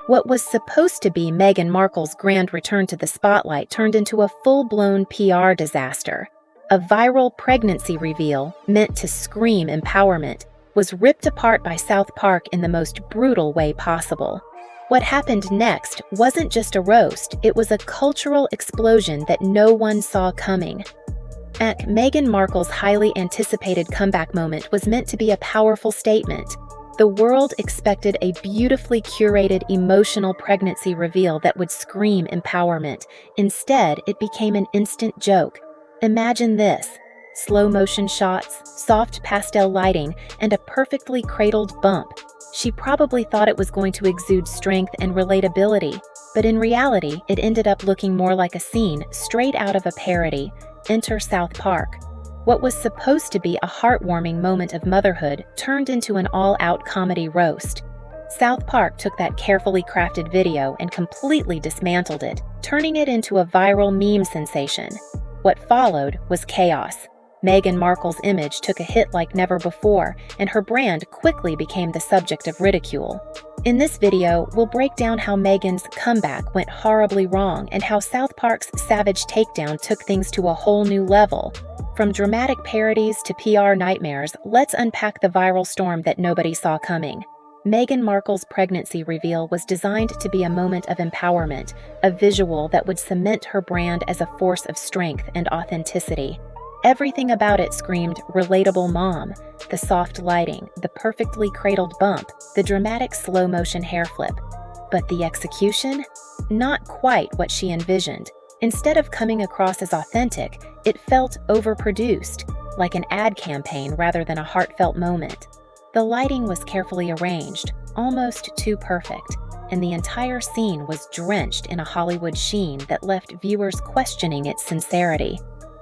What was supposed to be Meghan Markle's grand return to the spotlight turned into a full-blown PR disaster. A viral pregnancy reveal, meant to scream empowerment, was ripped apart by South Park in the most brutal way possible. What happened next wasn't just a roast, it was a cultural explosion that no one saw coming. Meghan Markle's highly anticipated comeback moment was meant to be a powerful statement. The world expected a beautifully curated emotional pregnancy reveal that would scream empowerment. Instead, it became an instant joke. Imagine this: slow-motion shots, soft pastel lighting, and a perfectly cradled bump. She probably thought it was going to exude strength and relatability, but in reality, it ended up looking more like a scene straight out of a parody. Enter South Park. What was supposed to be a heartwarming moment of motherhood turned into an all-out comedy roast. South Park took that carefully crafted video and completely dismantled it, turning it into a viral meme sensation. What followed was chaos. Meghan Markle's image took a hit like never before, and her brand quickly became the subject of ridicule. In this video, we'll break down how Meghan's comeback went horribly wrong and how South Park's savage takedown took things to a whole new level. From dramatic parodies to PR nightmares, let's unpack the viral storm that nobody saw coming. Meghan Markle's pregnancy reveal was designed to be a moment of empowerment, a visual that would cement her brand as a force of strength and authenticity. Everything about it screamed relatable mom: the soft lighting, the perfectly cradled bump, the dramatic slow-motion hair flip. But the execution? Not quite what she envisioned. Instead of coming across as authentic, it felt overproduced, like an ad campaign rather than a heartfelt moment. The lighting was carefully arranged, almost too perfect, and the entire scene was drenched in a Hollywood sheen that left viewers questioning its sincerity.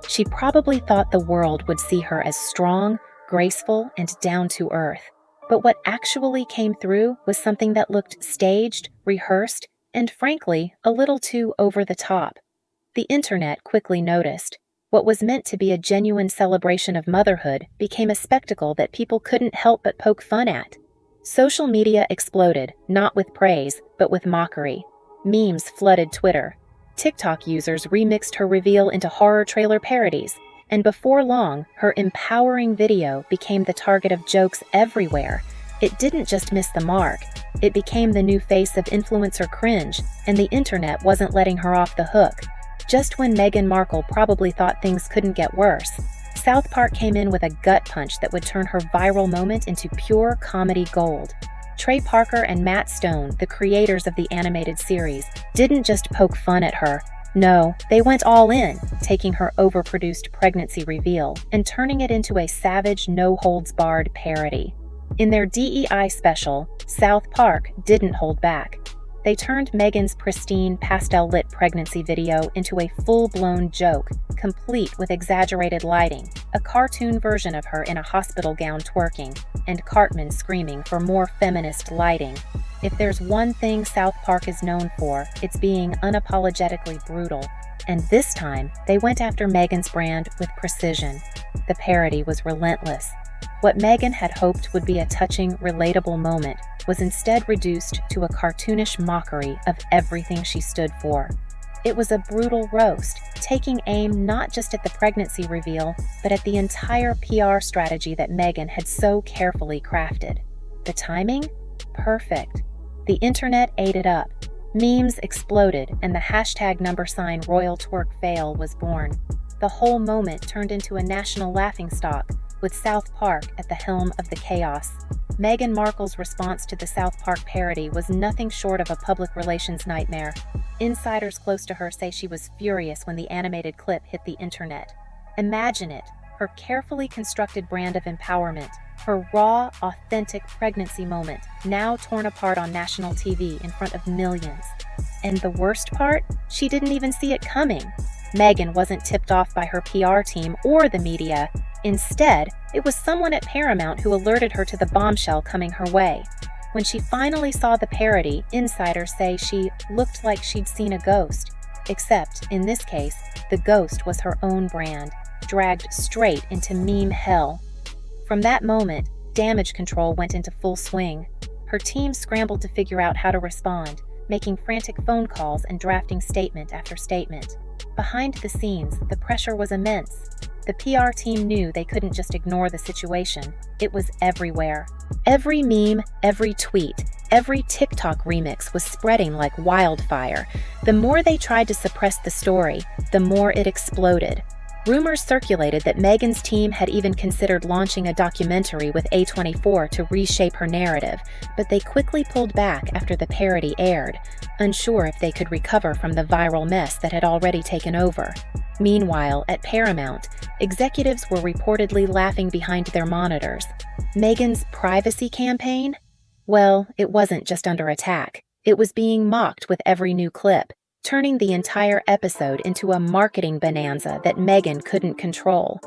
She probably thought the world would see her as strong, graceful, and down to earth. But what actually came through was something that looked staged, rehearsed, and frankly, a little too over the top. The internet quickly noticed. What was meant to be a genuine celebration of motherhood became a spectacle that people couldn't help but poke fun at. Social media exploded, not with praise, but with mockery. Memes flooded Twitter. TikTok users remixed her reveal into horror trailer parodies, and before long, her empowering video became the target of jokes everywhere. It didn't just miss the mark, it became the new face of influencer cringe, and the internet wasn't letting her off the hook. Just when Meghan Markle probably thought things couldn't get worse, South Park came in with a gut punch that would turn her viral moment into pure comedy gold. Trey Parker and Matt Stone, the creators of the animated series, didn't just poke fun at her. No, they went all in, taking her overproduced pregnancy reveal and turning it into a savage, no-holds-barred parody. In their DEI special, South Park didn't hold back. They turned Meghan's pristine, pastel-lit pregnancy video into a full-blown joke, complete with exaggerated lighting, a cartoon version of her in a hospital gown twerking, and Cartman screaming for more feminist lighting. If there's one thing South Park is known for, it's being unapologetically brutal. And this time, they went after Meghan's brand with precision. The parody was relentless. What Meghan had hoped would be a touching, relatable moment was instead reduced to a cartoonish mockery of everything she stood for. It was a brutal roast, taking aim not just at the pregnancy reveal, but at the entire PR strategy that Meghan had so carefully crafted. The timing? Perfect. The internet ate it up. Memes exploded, and the hashtag #RoyalTwerkFail was born. The whole moment turned into a national laughingstock, with South Park at the helm of the chaos. Meghan Markle's response to the South Park parody was nothing short of a public relations nightmare. Insiders close to her say she was furious when the animated clip hit the internet. Imagine it, her carefully constructed brand of empowerment, her raw, authentic pregnancy moment, now torn apart on national TV in front of millions. And the worst part? She didn't even see it coming. Meghan wasn't tipped off by her PR team or the media. Instead, it was someone at Paramount who alerted her to the bombshell coming her way. When she finally saw the parody, insiders say she looked like she'd seen a ghost. Except, in this case, the ghost was her own brand, dragged straight into meme hell. From that moment, damage control went into full swing. Her team scrambled to figure out how to respond, making frantic phone calls and drafting statement after statement. Behind the scenes, the pressure was immense. The PR team knew they couldn't just ignore the situation. It was everywhere. Every meme, every tweet, every TikTok remix was spreading like wildfire. The more they tried to suppress the story, the more it exploded. Rumors circulated that Meghan's team had even considered launching a documentary with A24 to reshape her narrative, but they quickly pulled back after the parody aired, unsure if they could recover from the viral mess that had already taken over. Meanwhile, at Paramount, executives were reportedly laughing behind their monitors. Meghan's privacy campaign? Well, it wasn't just under attack. It was being mocked with every new clip, turning the entire episode into a marketing bonanza that Meghan couldn't control.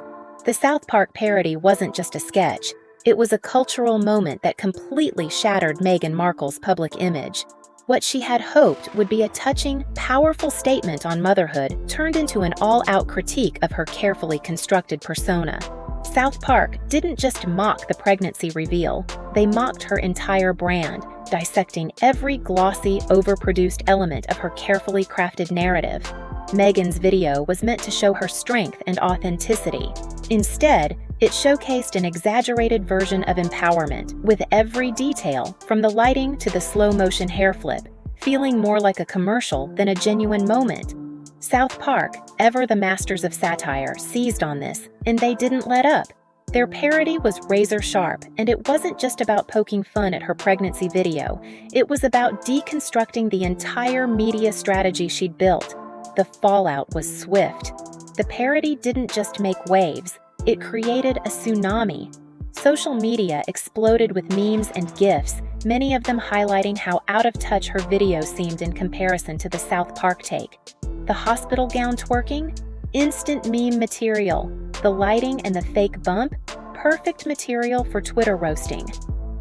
The South Park parody wasn't just a sketch. It was a cultural moment that completely shattered Meghan Markle's public image. What she had hoped would be a touching, powerful statement on motherhood turned into an all-out critique of her carefully constructed persona. South Park didn't just mock the pregnancy reveal, they mocked her entire brand, dissecting every glossy, overproduced element of her carefully crafted narrative. Meghan's video was meant to show her strength and authenticity. Instead, it showcased an exaggerated version of empowerment, with every detail, from the lighting to the slow-motion hair flip, feeling more like a commercial than a genuine moment. South Park, ever the masters of satire, seized on this, and they didn't let up. Their parody was razor-sharp, and it wasn't just about poking fun at her pregnancy video. It was about deconstructing the entire media strategy she'd built. The fallout was swift. The parody didn't just make waves, it created a tsunami. Social media exploded with memes and GIFs, many of them highlighting how out of touch her video seemed in comparison to the South Park take. The hospital gown twerking? Instant meme material. The lighting and the fake bump? Perfect material for Twitter roasting.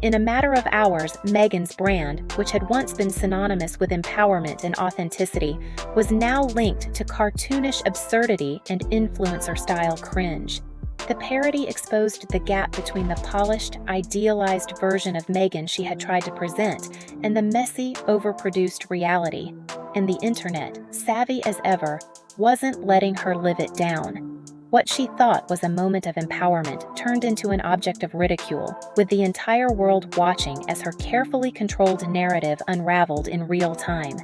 In a matter of hours, Meghan's brand, which had once been synonymous with empowerment and authenticity, was now linked to cartoonish absurdity and influencer-style cringe. The parody exposed the gap between the polished, idealized version of Meghan she had tried to present and the messy, overproduced reality. And the internet, savvy as ever, wasn't letting her live it down. What she thought was a moment of empowerment turned into an object of ridicule, with the entire world watching as her carefully controlled narrative unraveled in real time.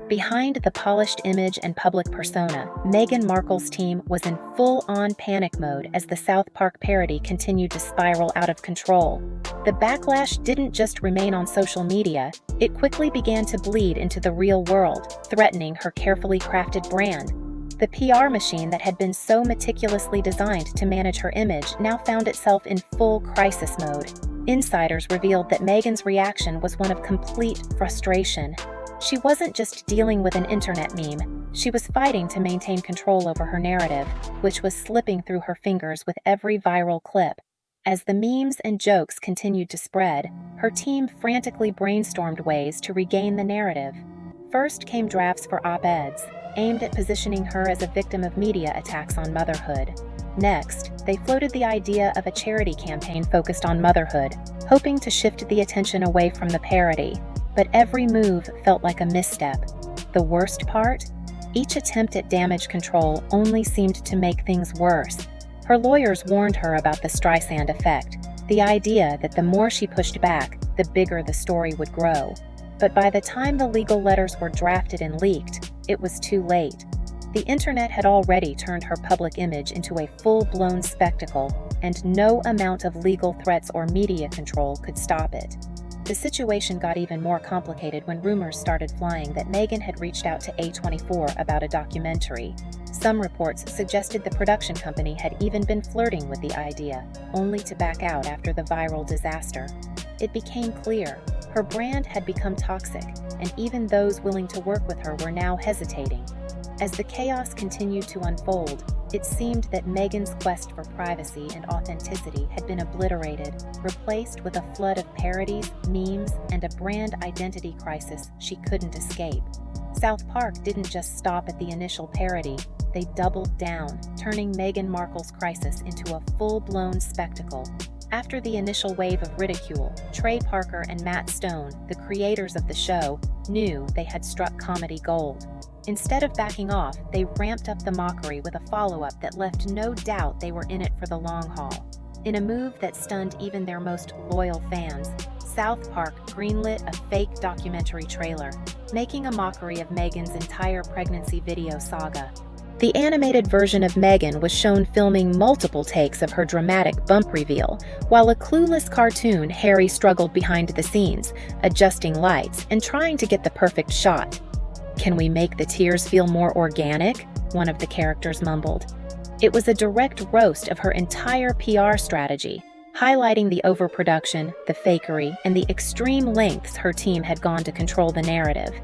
Behind the polished image and public persona, Meghan Markle's team was in full-on panic mode as the South Park parody continued to spiral out of control. The backlash didn't just remain on social media, it quickly began to bleed into the real world, threatening her carefully crafted brand. The PR machine that had been so meticulously designed to manage her image now found itself in full crisis mode. Insiders revealed that Meghan's reaction was one of complete frustration. She wasn't just dealing with an internet meme, she was fighting to maintain control over her narrative, which was slipping through her fingers with every viral clip. As the memes and jokes continued to spread, her team frantically brainstormed ways to regain the narrative. First came drafts for op-eds, aimed at positioning her as a victim of media attacks on motherhood. Next, they floated the idea of a charity campaign focused on motherhood, hoping to shift the attention away from the parody. But every move felt like a misstep. The worst part? Each attempt at damage control only seemed to make things worse. Her lawyers warned her about the Streisand effect, the idea that the more she pushed back, the bigger the story would grow. But by the time the legal letters were drafted and leaked, it was too late. The internet had already turned her public image into a full-blown spectacle, and no amount of legal threats or media control could stop it. The situation got even more complicated when rumors started flying that Meghan had reached out to A24 about a documentary. Some reports suggested the production company had even been flirting with the idea, only to back out after the viral disaster. It became clear her brand had become toxic, and even those willing to work with her were now hesitating. As the chaos continued to unfold, it seemed that Meghan's quest for privacy and authenticity had been obliterated, replaced with a flood of parodies, memes, and a brand identity crisis she couldn't escape. South Park didn't just stop at the initial parody, they doubled down, turning Meghan Markle's crisis into a full-blown spectacle. After the initial wave of ridicule, Trey Parker and Matt Stone, the creators of the show, knew they had struck comedy gold. Instead of backing off, they ramped up the mockery with a follow-up that left no doubt they were in it for the long haul. In a move that stunned even their most loyal fans, South Park greenlit a fake documentary trailer, making a mockery of Meghan's entire pregnancy video saga. The animated version of Meghan was shown filming multiple takes of her dramatic bump reveal, while a clueless cartoon Harry struggled behind the scenes, adjusting lights and trying to get the perfect shot. "Can we make the tears feel more organic?" one of the characters mumbled. It was a direct roast of her entire PR strategy, highlighting the overproduction, the fakery, and the extreme lengths her team had gone to control the narrative.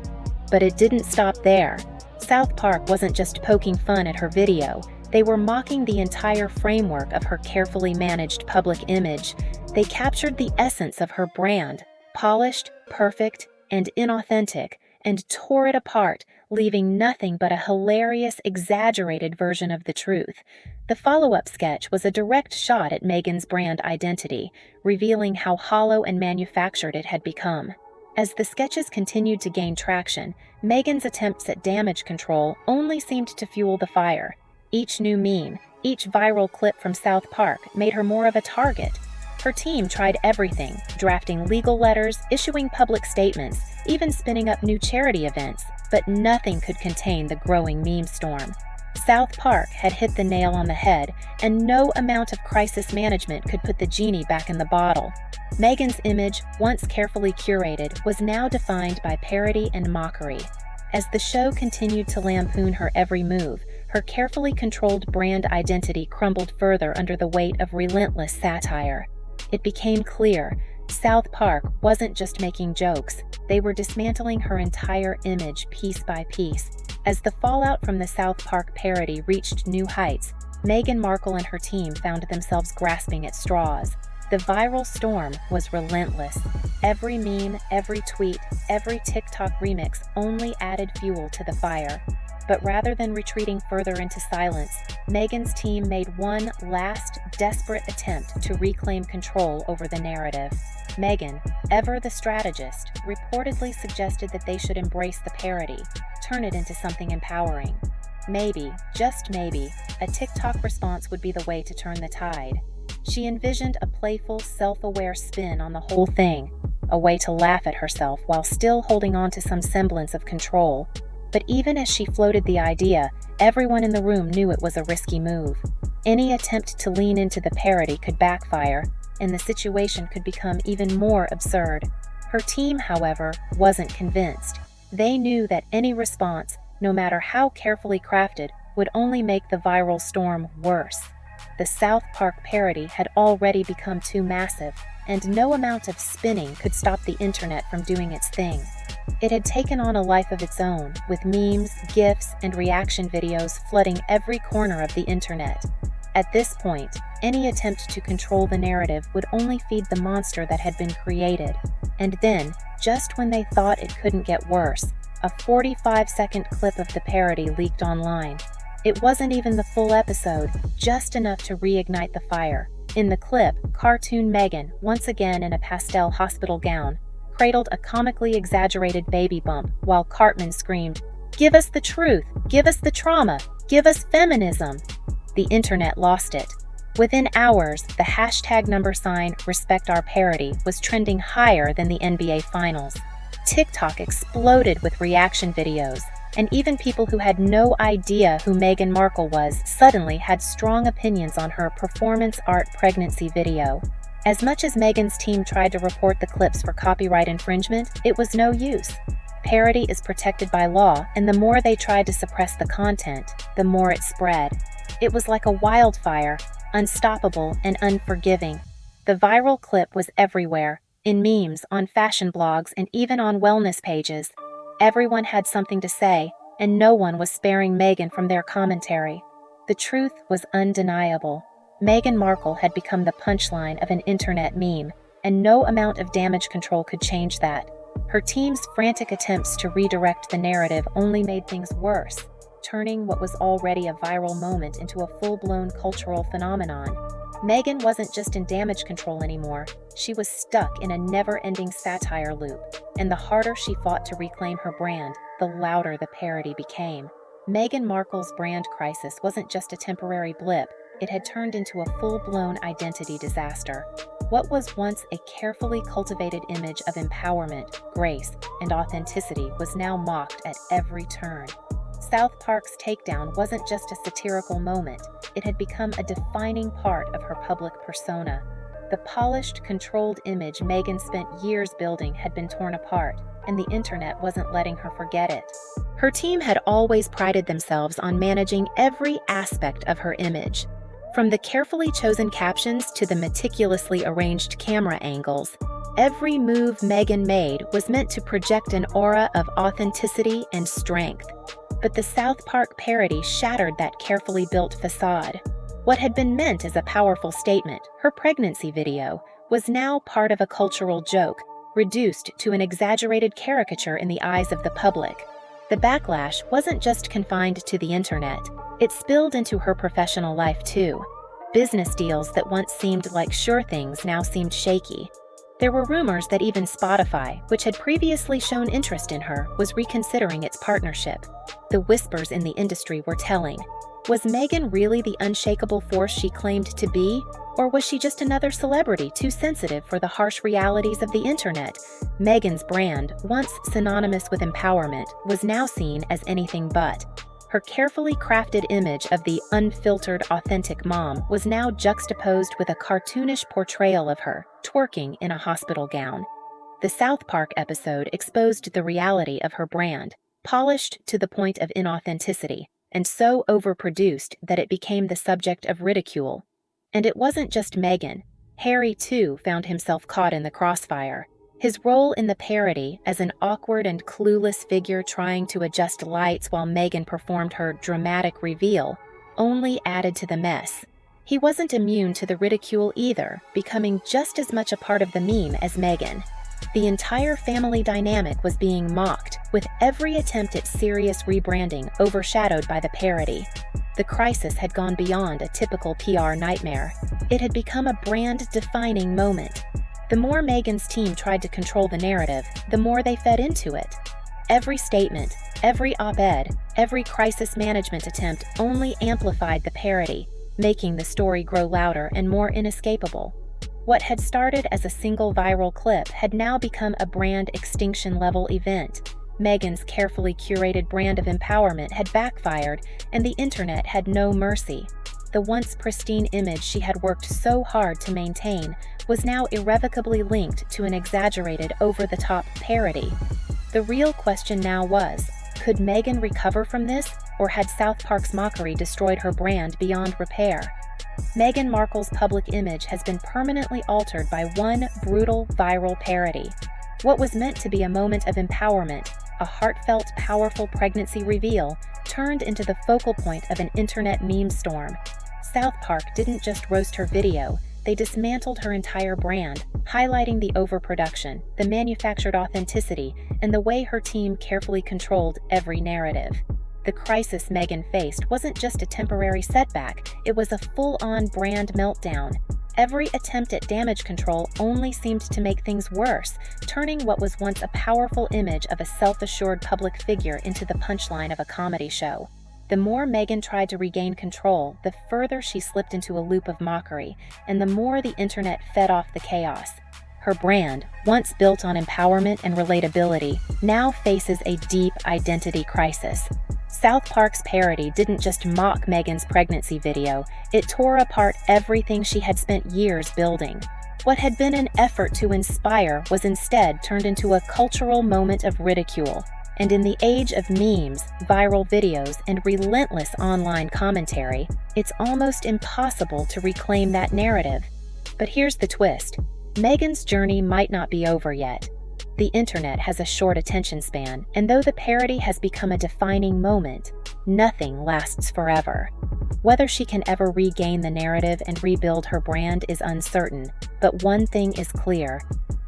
But it didn't stop there. South Park wasn't just poking fun at her video, they were mocking the entire framework of her carefully managed public image. They captured the essence of her brand, polished, perfect, and inauthentic, and tore it apart, leaving nothing but a hilarious, exaggerated version of the truth. The follow-up sketch was a direct shot at Meghan's brand identity, revealing how hollow and manufactured it had become. As the sketches continued to gain traction, Meghan's attempts at damage control only seemed to fuel the fire. Each new meme, each viral clip from South Park made her more of a target. Her team tried everything, drafting legal letters, issuing public statements, even spinning up new charity events, but nothing could contain the growing meme storm. South Park had hit the nail on the head, and no amount of crisis management could put the genie back in the bottle. Meghan's image, once carefully curated, was now defined by parody and mockery. As the show continued to lampoon her every move, her carefully controlled brand identity crumbled further under the weight of relentless satire. It became clear, South Park wasn't just making jokes, they were dismantling her entire image piece by piece. As the fallout from the South Park parody reached new heights, Meghan Markle and her team found themselves grasping at straws. The viral storm was relentless. Every meme, every tweet, every TikTok remix only added fuel to the fire. But rather than retreating further into silence, Meghan's team made one last, desperate attempt to reclaim control over the narrative. Meghan, ever the strategist, reportedly suggested that they should embrace the parody, turn it into something empowering. Maybe, just maybe, a TikTok response would be the way to turn the tide. She envisioned a playful, self-aware spin on the whole thing, a way to laugh at herself while still holding on to some semblance of control. But even as she floated the idea, everyone in the room knew it was a risky move. Any attempt to lean into the parody could backfire, and the situation could become even more absurd. Her team, however, wasn't convinced. They knew that any response, no matter how carefully crafted, would only make the viral storm worse. The South Park parody had already become too massive, and no amount of spinning could stop the internet from doing its thing. It had taken on a life of its own, with memes, GIFs, and reaction videos flooding every corner of the internet. At this point, any attempt to control the narrative would only feed the monster that had been created. And then, just when they thought it couldn't get worse, a 45-second clip of the parody leaked online. It wasn't even the full episode, just enough to reignite the fire. In the clip, cartoon Meghan, once again in a pastel hospital gown, cradled a comically exaggerated baby bump while Cartman screamed, "Give us the truth! Give us the trauma! Give us feminism!" The internet lost it. Within hours, the hashtag #RespectOurParody was trending higher than the NBA Finals. TikTok exploded with reaction videos, and even people who had no idea who Meghan Markle was suddenly had strong opinions on her performance art pregnancy video. As much as Meghan's team tried to report the clips for copyright infringement, it was no use. Parody is protected by law, and the more they tried to suppress the content, the more it spread. It was like a wildfire, unstoppable and unforgiving. The viral clip was everywhere, in memes, on fashion blogs, and even on wellness pages. Everyone had something to say, and no one was sparing Meghan from their commentary. The truth was undeniable. Meghan Markle had become the punchline of an internet meme, and no amount of damage control could change that. Her team's frantic attempts to redirect the narrative only made things worse, turning what was already a viral moment into a full-blown cultural phenomenon. Meghan wasn't just in damage control anymore, she was stuck in a never-ending satire loop, and the harder she fought to reclaim her brand, the louder the parody became. Meghan Markle's brand crisis wasn't just a temporary blip, it had turned into a full-blown identity disaster. What was once a carefully cultivated image of empowerment, grace, and authenticity was now mocked at every turn. South Park's takedown wasn't just a satirical moment, it had become a defining part of her public persona. The polished, controlled image Meghan spent years building had been torn apart, and the internet wasn't letting her forget it. Her team had always prided themselves on managing every aspect of her image. From the carefully chosen captions to the meticulously arranged camera angles, every move Meghan made was meant to project an aura of authenticity and strength. But the South Park parody shattered that carefully built facade. What had been meant as a powerful statement, her pregnancy video, was now part of a cultural joke, reduced to an exaggerated caricature in the eyes of the public. The backlash wasn't just confined to the internet, it spilled into her professional life too. Business deals that once seemed like sure things now seemed shaky. There were rumors that even Spotify, which had previously shown interest in her, was reconsidering its partnership. The whispers in the industry were telling. Was Meghan really the unshakable force she claimed to be? Or was she just another celebrity too sensitive for the harsh realities of the internet? Meghan's brand, once synonymous with empowerment, was now seen as anything but. Her carefully crafted image of the unfiltered, authentic mom was now juxtaposed with a cartoonish portrayal of her, twerking in a hospital gown. The South Park episode exposed the reality of her brand, polished to the point of inauthenticity, and so overproduced that it became the subject of ridicule. And it wasn't just Meghan. Harry, too, found himself caught in the crossfire. His role in the parody, as an awkward and clueless figure trying to adjust lights while Meghan performed her dramatic reveal, only added to the mess. He wasn't immune to the ridicule either, becoming just as much a part of the meme as Meghan. The entire family dynamic was being mocked, with every attempt at serious rebranding overshadowed by the parody. The crisis had gone beyond a typical PR nightmare. It had become a brand-defining moment. The more Meghan's team tried to control the narrative, the more they fed into it. Every statement, every op-ed, every crisis management attempt only amplified the parody, making the story grow louder and more inescapable. What had started as a single viral clip had now become a brand extinction-level event. Meghan's carefully curated brand of empowerment had backfired, and the internet had no mercy. The once pristine image she had worked so hard to maintain was now irrevocably linked to an exaggerated, over-the-top parody. The real question now was, could Meghan recover from this, or had South Park's mockery destroyed her brand beyond repair? Meghan Markle's public image has been permanently altered by one brutal, viral parody. What was meant to be a moment of empowerment, a heartfelt, powerful pregnancy reveal, turned into the focal point of an internet meme storm. South Park didn't just roast her video, they dismantled her entire brand, highlighting the overproduction, the manufactured authenticity, and the way her team carefully controlled every narrative. The crisis Meghan faced wasn't just a temporary setback, it was a full-on brand meltdown. Every attempt at damage control only seemed to make things worse, turning what was once a powerful image of a self-assured public figure into the punchline of a comedy show. The more Meghan tried to regain control, the further she slipped into a loop of mockery, and the more the internet fed off the chaos. Her brand, once built on empowerment and relatability, now faces a deep identity crisis. South Park's parody didn't just mock Meghan's pregnancy video, it tore apart everything she had spent years building. What had been an effort to inspire was instead turned into a cultural moment of ridicule. And in the age of memes, viral videos, and relentless online commentary, it's almost impossible to reclaim that narrative. But here's the twist. Meghan's journey might not be over yet. The internet has a short attention span, and though the parody has become a defining moment, nothing lasts forever. Whether she can ever regain the narrative and rebuild her brand is uncertain, but one thing is clear.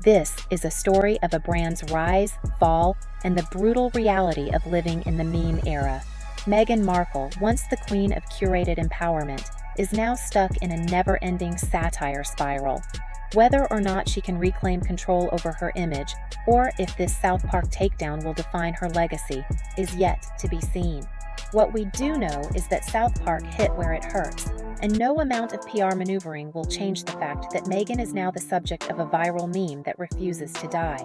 This is a story of a brand's rise, fall, and the brutal reality of living in the meme era. Meghan Markle, once the queen of curated empowerment, is now stuck in a never-ending satire spiral. Whether or not she can reclaim control over her image, or if this South Park takedown will define her legacy, is yet to be seen. What we do know is that South Park hit where it hurts, and no amount of PR maneuvering will change the fact that Meghan is now the subject of a viral meme that refuses to die.